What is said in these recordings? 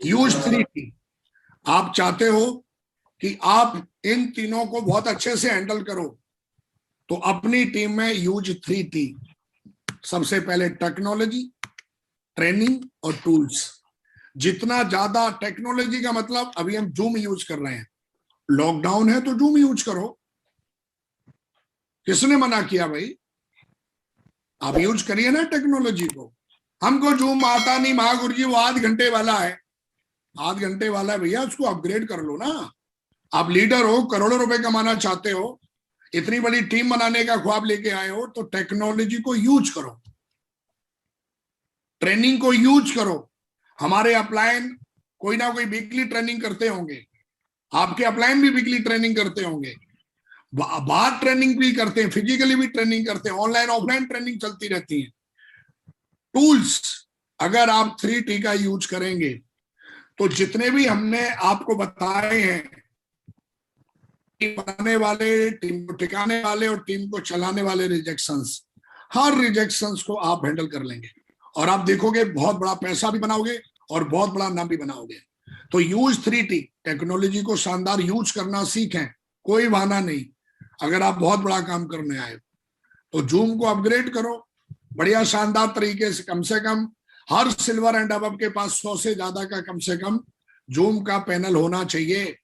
Use 3T। आप चाहते हो कि आप इन तीनों को बहुत अच्छे से हैंडल करो, तो अपनी टीम में यूज 3T। सबसे पहले टेक्नोलॉजी, ट्रेनिंग और टूल्स। जितना ज्यादा टेक्नोलॉजी का मतलब, अभी हम जूम यूज कर रहे हैं, लॉकडाउन है तो जूम यूज करो। किसने मना किया भाई? आप यूज करिए ना टेक्नोलॉजी को। हमको जूम आता नहीं महागुरु जी, वो 8 घंटे वाला है। 8 घंटे वाला है भैया, उसको अपग्रेड कर लो ना। आप लीडर हो, करोड़ों रुपए कमाना चाहते हो, इतनी बड़ी टीम बनाने का ख्वाब लेके आए हो, तो टेक्नोलॉजी को यूज करो, ट्रेनिंग को यूज करो। हमारे अपलाइन कोई ना कोई वीकली ट्रेनिंग करते होंगे, आपके अपलाइन भी वीकली ट्रेनिंग करते होंगे, बाहर ट्रेनिंग भी करते हैं, फिजिकली भी ट्रेनिंग करते हैं, ऑनलाइन ऑफलाइन ट्रेनिंग चलती रहती है। टूल्स, अगर आप 3T का यूज करेंगे तो जितने भी हमने आपको बताए हैं, टीम बनाने वाले, टीम को टिकाने वाले और टीम को चलाने वाले रिजेक्शंस, हर रिजेक्शंस को आप हैंडल कर लेंगे और आप देखोगे बहुत बड़ा पैसा भी बनाओगे और बहुत बड़ा नाम भी बनाओगे। तो यूज 3T, टेक्नोलॉजी को शानदार यूज करना सीखें, कोई बहाना नहीं। अगर आप बहुत बड़ा काम करने आए तो जूम को अपग्रेड करो बढ़िया शानदार तरीके से कम हर सिल्वर एंड अबव के पास 100 से ज्यादा का कम से कम जूम का पैनल होना चाहिए।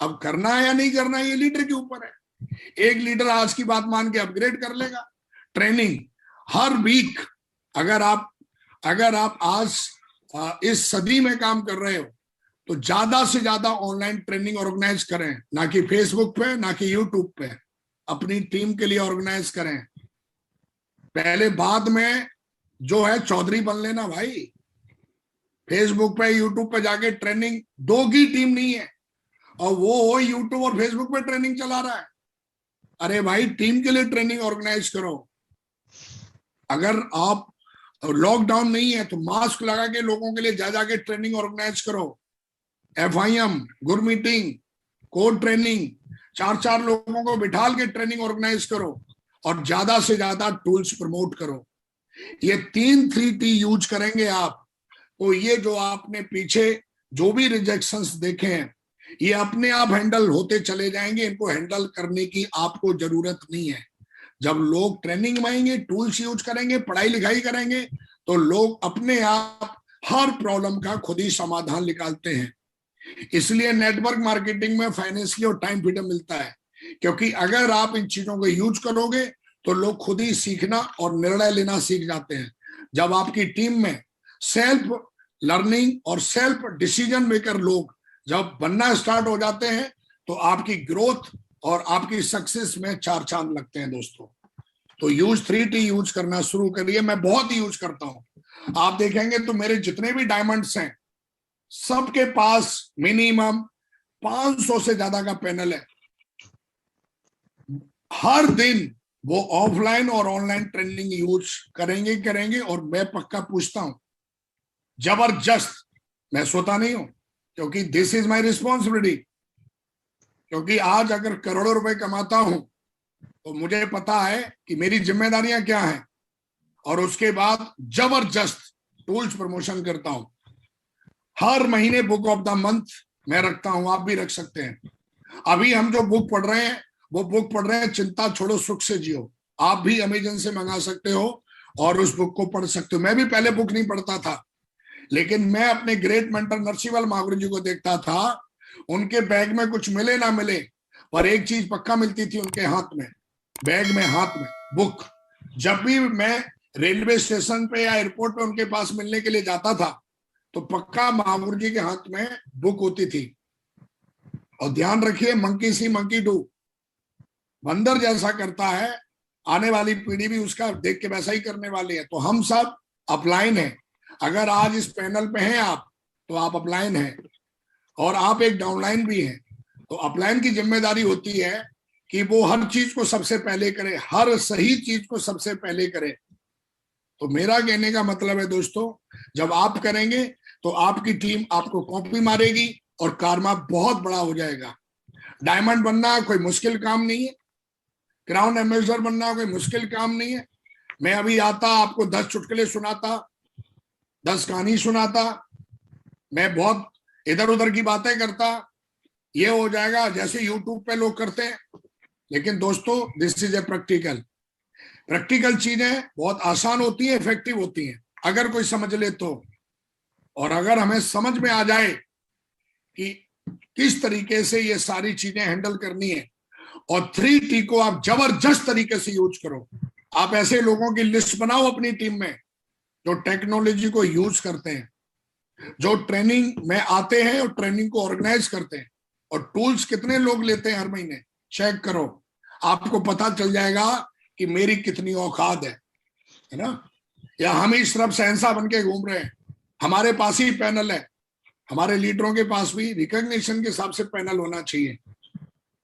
अब करना है या नहीं करना है ये लीडर के ऊपर है। एक लीडर आज की बात मान के अपग्रेड कर लेगा। ट्रेनिंग हर वीक, अगर आप आज इस सदी में काम कर रहे हो तो ज्यादा से ज्यादा ऑनलाइन ट्रेनिंग ऑर्गेनाइज करें, ना कि फेसबुक पे, ना कि यूट्यूब पे। अपनी टीम के लिए ऑर्गेनाइज करें। पहले बाद में जो है चौधरी बन लेना भाई। फेसबुक पे यूट्यूब पे जाके ट्रेनिंग, दो की टीम नहीं है और वो यूट्यूब और फेसबुक पे ट्रेनिंग चला रहा है। अरे भाई, टीम के लिए ट्रेनिंग ऑर्गेनाइज करो। अगर आप लॉकडाउन नहीं है तो मास्क लगा के लोगों के लिए जा जाके ट्रेनिंग ऑर्गेनाइज करो। FIM, good meeting, code training, 4-4 लोगों को बिठाल के ट्रेनिंग ऑर्गेनाइज करो और ज्यादा से ज्यादा टूल्स प्रमोट करो। ये 3T यूज करेंगे आप, तो ये जो आपने पीछे जो भी रिजेक्शंस देखे हैं, ये अपने आप हैंडल होते चले जाएंगे। इनको हैंडल करने की आपको जरूरत नहीं है। जब लोग ट्रेनिंग में आएंगे, टूल्स यूज करेंगे, पढ़ाई लिखाई करेंगे, तो लोग अपने आप हर प्रॉब्लम का खुद ही समाधान निकालते हैं। इसलिए नेटवर्क मार्केटिंग में फाइनेंशियल और टाइम फ्रीडम मिलता है, क्योंकि अगर आप इन चीजों को यूज करोगे तो लोग खुद ही सीखना और निर्णय लेना सीख जाते हैं। जब आपकी टीम में सेल्फ लर्निंग और सेल्फ डिसीजन मेकर लोग जब बनना स्टार्ट हो जाते हैं, तो आपकी ग्रोथ और आपकी सक्सेस में 4 चांद लगते हैं दोस्तों। तो यूज 3T यूज करना शुरू करिए। मैं बहुत यूज करता हूं। आप देखेंगे तो मेरे जितने भी डायमंड्स हैं, सबके पास मिनिमम 500 से ज्यादा का पैनल है। हर दिन वो ऑफलाइन और ऑनलाइन ट्रेनिंग यूज करेंगे और मैं पक्का पूछता हूं, जबरदस्त। मैं सोता नहीं हूं, क्योंकि दिस इज माय रिस्पॉन्सिबिलिटी। क्योंकि आज अगर करोड़ों रुपए कमाता हूं तो मुझे पता है कि मेरी जिम्मेदारियां क्या हैं, और उसके बाद जबरदस्त टूल्स प्रमोशन करता हूं। हर महीने बुक ऑफ द मंथ मैं रखता हूं, आप भी रख सकते हैं। अभी हम जो बुक पढ़ रहे हैं, वो बुक पढ़ रहे हैं चिंता छोड़ो सुख से जियो। आप भी अमेजन से मंगा सकते हो और उस बुक को पढ़ सकते हो। मैं भी पहले बुक नहीं पढ़ता था, लेकिन मैं अपने ग्रेट मेंटर नरसिंहवाल महागुरु जी को देखता था। उनके बैग में कुछ मिले ना मिले, पर एक चीज पक्का मिलती थी उनके हाथ में, बैग में, हाथ में बुक। जब भी मैं रेलवे स्टेशन पे या एयरपोर्ट पे उनके पास मिलने के लिए जाता था, तो पक्का महागुरु जी के हाथ में बुक होती थी। और ध्यान रखिए, मंकी सी मंकी डू, बंदर जैसा करता है, आने वाली पीढ़ी भी उसका देख के वैसा ही करने वाली है। तो हम सब अपलाइन है। अगर आज इस पैनल पे हैं आप, तो आप अपलाइन हैं, और आप एक डाउनलाइन भी हैं। तो अपलाइन की जिम्मेदारी होती है कि वो हर चीज को सबसे पहले करे, हर सही चीज को सबसे पहले करे। तो मेरा कहने का मतलब है दोस्तों, जब आप करेंगे तो आपकी टीम आपको कॉपी मारेगी और कारमा बहुत बड़ा हो जाएगा। डायमंड बनना कोई मुश्किल काम नहीं है, क्राउन एम्बेसडर बनना कोई मुश्किल काम नहीं है। मैं अभी आता, आपको 10 चुटकुले सुनाता, 10 कहानी सुनाता, मैं बहुत इधर उधर की बातें करता, ये हो जाएगा जैसे यूट्यूब पे लोग करते हैं। लेकिन दोस्तों, this is a practical. Practical चीजें बहुत आसान होती है, इफेक्टिव होती हैं अगर कोई समझ ले तो। और अगर हमें समझ में आ जाए कि किस तरीके से ये सारी चीजें हैंडल करनी है, और 3T को आप जबरदस्त तरीके से यूज करो। आप ऐसे लोगों की लिस्ट बनाओ अपनी टीम में जो टेक्नोलॉजी को यूज करते हैं, जो ट्रेनिंग में आते हैं और ट्रेनिंग को ऑर्गेनाइज करते हैं। और टूल्स कितने लोग लेते हैं हर महीने, चेक करो, आपको पता चल जाएगा कि मेरी कितनी औकात है ना। या हम ही सिर्फ शहंशाह बन के घूम रहे हैं, हमारे पास ही पैनल है। हमारे लीडरों के पास भी रिकॉग्निशन के हिसाब से पैनल होना चाहिए,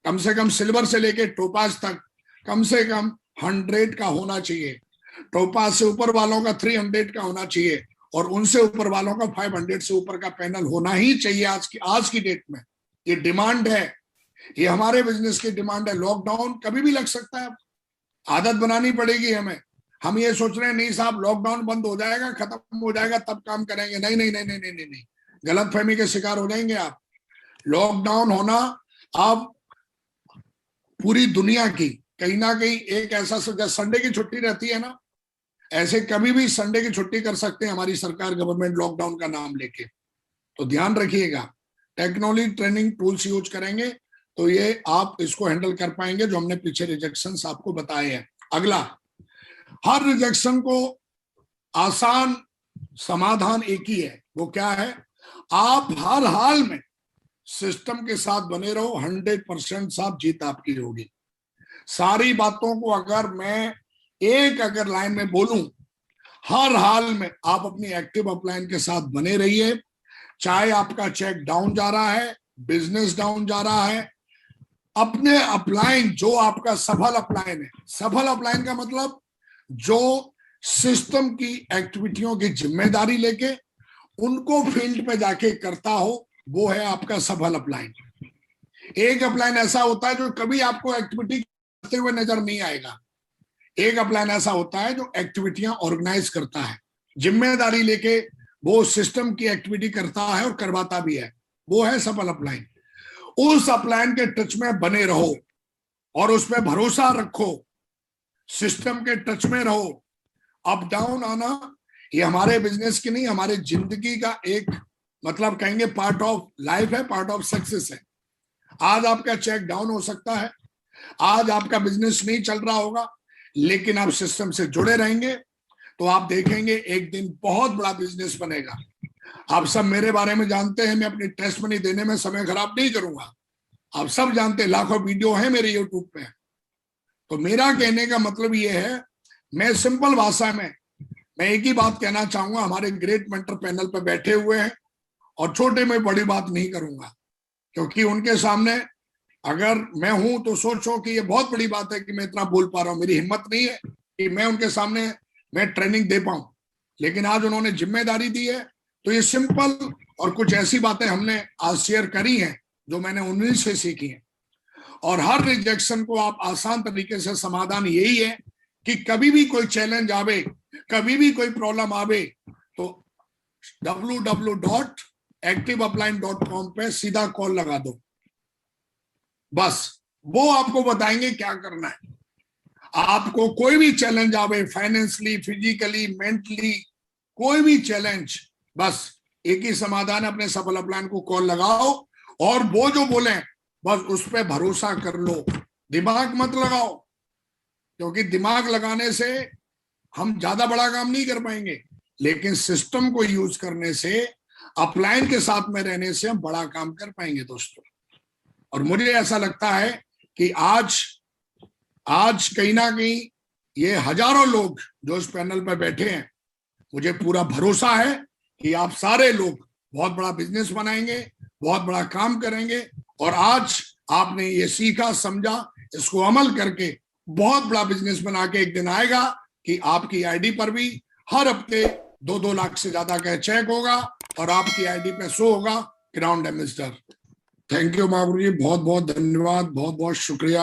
कम से कम सिल्वर से लेके टोपाज तक कम से कम 100 का होना चाहिए। टोपाज से ऊपर वालों का 300 का होना चाहिए, और उनसे ऊपर वालों का 500 से ऊपर का पैनल होना ही चाहिए आज की डेट में। ये डिमांड है, ये हमारे बिजनेस की डिमांड है। लॉकडाउन कभी भी लग सकता है, आदत बनानी पड़ेगी हमें। हम ये सोच रहे हैं नहीं साहब लॉकडाउन बंद हो जाएगा, खत्म हो जाएगा तब काम करेंगे, नहीं नहीं नहीं नहीं नहीं नहीं, नहीं। गलतफहमी के शिकार हो जाएंगे आप। लॉकडाउन होना आप पूरी दुनिया की कहीं ना कहीं एक ऐसा संडे की छुट्टी रहती है ना, ऐसे कभी भी संडे की छुट्टी कर सकते हैं हमारी सरकार, गवर्नमेंट, लॉकडाउन का नाम लेके। तो ध्यान रखिएगा, टेक्नोलॉजी ट्रेनिंग टूल्स यूज करेंगे तो ये आप इसको हैंडल कर पाएंगे, जो हमने पीछे रिजेक्शंस आपको बताए हैं। अगला, हर रिजेक्शन को आसान समाधान एक ही है, वो क्या है? आप हर हाल में सिस्टम के साथ बने रहो, 100% साहब जीत आपकी होगी। सारी बातों को अगर मैं अगर लाइन में बोलूं, हर हाल में आप अपनी एक्टिव अपलाइन के साथ बने रहिए। चाहे आपका चेक डाउन जा रहा है, बिजनेस डाउन जा रहा है, अपने अपलाइन जो आपका सफल अपलाइन है, सफल अपलाइन का मतलब जो सिस्टम की एक्टिविटियों की जिम्मेदारी लेके उनको फील्ड पे जाके करता हो, वो है आपका सफल अपलाइन। एक अपलाइन ऐसा होता है जो कभी आपको एक्टिविटी करते हुए नजर नहीं आएगा। एक अपलाइन ऐसा होता है जो एक्टिविटियां ऑर्गेनाइज करता है, जिम्मेदारी लेके वो सिस्टम की एक्टिविटी करता है और करवाता भी है, वो है सफल अपलाइन। उस अपलाइन के टच में बने रहो और उस पर भरोसा रखो, सिस्टम के टच में रहो। अप डाउन आना ये हमारे बिजनेस की नहीं, हमारे जिंदगी का एक मतलब कहेंगे पार्ट ऑफ लाइफ है, पार्ट ऑफ सक्सेस है। आज आपका चेक डाउन हो सकता है, आज आपका बिजनेस नहीं चल रहा होगा, लेकिन आप सिस्टम से जुड़े रहेंगे तो आप देखेंगे एक दिन बहुत बड़ा बिजनेस बनेगा। आप सब मेरे बारे में जानते हैं, मैं अपनी टेस्ट मनी देने में समय खराब नहीं करूंगा। आप सब जानते हैं, लाखों वीडियो है मेरे यूट्यूब पे। तो मेरा कहने का मतलब ये है, मैं सिंपल भाषा में मैं एक ही बात कहना चाहूंगा, हमारे ग्रेट मेंटर पैनल पे बैठे हुए हैं और छोटे में बड़ी बात नहीं करूंगा, क्योंकि उनके सामने अगर मैं हूं तो सोचो कि ये बहुत बड़ी बात है कि मैं इतना बोल पा रहा हूं। मेरी हिम्मत नहीं है कि मैं उनके सामने मैं ट्रेनिंग दे पाऊं, लेकिन आज उन्होंने जिम्मेदारी दी है तो ये सिंपल और कुछ ऐसी बातें हमने आज शेयर करी हैं जो मैंने उन्हीं से सीखी हैं। और हर रिजेक्शन को आप आसान तरीके से समाधान यही है कि कभी भी कोई चैलेंज आवे, कभी भी कोई प्रॉब्लम आवे तो www.activeupline.com पे सीधा कॉल लगा दो, बस वो आपको बताएंगे क्या करना है। आपको कोई भी चैलेंज आवे, फाइनेंशियली, फिजिकली, मेंटली, कोई भी चैलेंज, बस एक ही समाधान है, अपने सफल अपलाइन को कॉल लगाओ और वो जो बोले बस उस पर भरोसा कर लो, दिमाग मत लगाओ, क्योंकि दिमाग लगाने से हम ज्यादा बड़ा काम नहीं कर पाएंगे, लेकिन सिस्टम को यूज करने से, अपलाइन के साथ में रहने से हम बड़ा काम कर पाएंगे दोस्तों। और मुझे ऐसा लगता है कि आज कहीं ना कहीं ये हजारों लोग जो इस पैनल पर बैठे हैं, मुझे पूरा भरोसा है कि आप सारे लोग बहुत बड़ा बिजनेस बनाएंगे, बहुत बड़ा काम करेंगे। और आज आपने ये सीखा, समझा, इसको अमल करके बहुत बड़ा बिजनेस बना के एक दिन आएगा कि आपकी आईडी पर भी हर हफ्ते 2-2 लाख से ज्यादा का चेक होगा और आपकी आईडी पे शो होगा ground ambassador. Thank you Mahaguru जी, बहुत बहुत धन्यवाद, बहुत बहुत शुक्रिया।